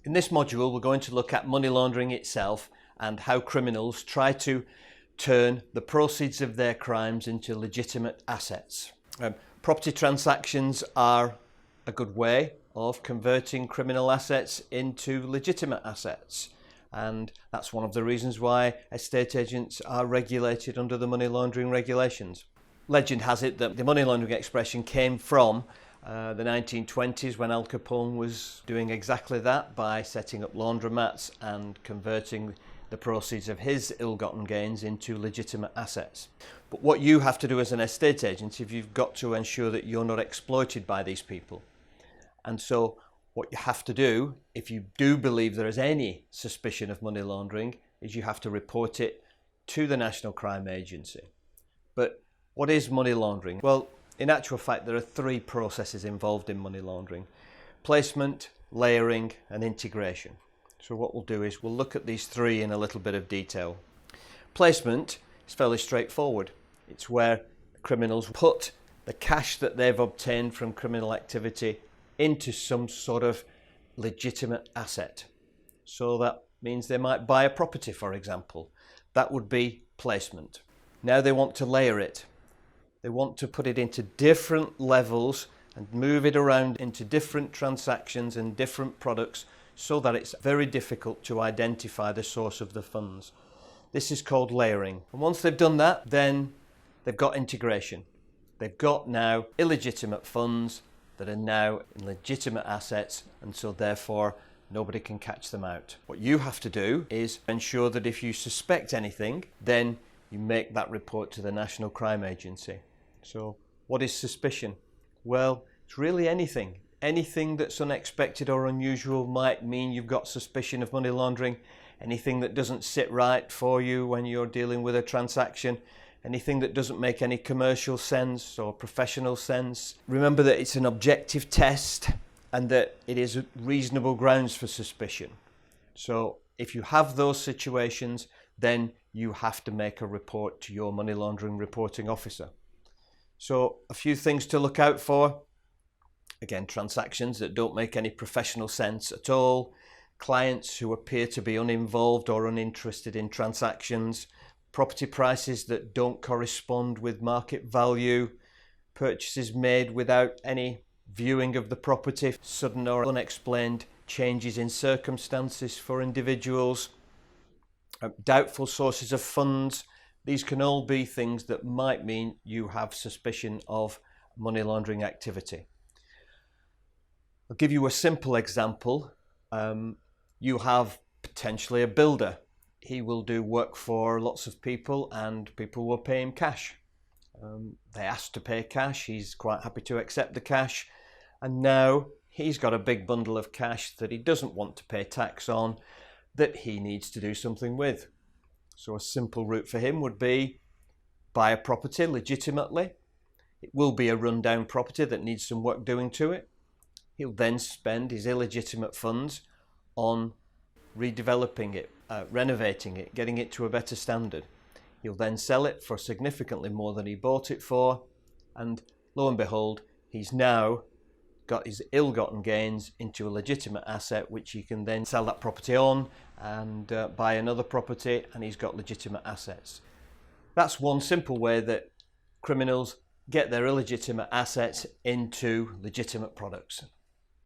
In this module, we're going to look at money laundering itself and how criminals try to turn the proceeds of their crimes into legitimate assets. Property transactions are a good way of converting criminal assets into legitimate assets, and that's one of the reasons why estate agents are regulated under the money laundering regulations. Legend has it that the money laundering expression came from the 1920s, when Al Capone was doing exactly that by setting up laundromats and converting the proceeds of his ill-gotten gains into legitimate assets. But what you have to do as an estate agent is you've got to ensure that you're not exploited by these people. And so what you have to do, if you do believe there is any suspicion of money laundering, is you have to report it to the National Crime Agency. But what is money laundering? Well, in actual fact, there are three processes involved in money laundering: placement, layering and integration. So what we'll do is we'll look at these three in a little bit of detail. Placement is fairly straightforward. It's where criminals put the cash that they've obtained from criminal activity into some sort of legitimate asset. So that means they might buy a property, for example. That would be placement. Now they want to layer it. They want to put it into different levels and move it around into different transactions and different products so that it's very difficult to identify the source of the funds. This is called layering. And once they've done that, then they've got integration. They've got now illegitimate funds that are now in legitimate assets, and so therefore nobody can catch them out. What you have to do is ensure that if you suspect anything, then you make that report to the National Crime Agency. So what is suspicion? Well, it's really anything. Anything that's unexpected or unusual might mean you've got suspicion of money laundering. Anything that doesn't sit right for you when you're dealing with a transaction. Anything that doesn't make any commercial sense or professional sense. Remember that it's an objective test and that it is reasonable grounds for suspicion. So if you have those situations, then you have to make a report to your money laundering reporting officer. So a few things to look out for. Again, transactions that don't make any professional sense at all. Clients who appear to be uninvolved or uninterested in transactions. Property prices that don't correspond with market value. Purchases made without any viewing of the property. Sudden or unexplained changes in circumstances for individuals. Doubtful sources of funds. These can all be things that might mean you have suspicion of money laundering activity. I'll give you a simple example. You have potentially a builder. He will do work for lots of people and people will pay him cash. They ask to pay cash. He's quite happy to accept the cash. And now he's got a big bundle of cash that he doesn't want to pay tax on, that he needs to do something with. So a simple route for him would be buy a property legitimately. It will be a rundown property that needs some work doing to it. He'll then spend his illegitimate funds on redeveloping it, renovating it, getting it to a better standard. He'll then sell it for significantly more than he bought it for, and lo and behold, he's now got his ill-gotten gains into a legitimate asset which he can then sell that property on and buy another property, and he's got legitimate assets. That's one simple way that criminals get their illegitimate assets into legitimate products.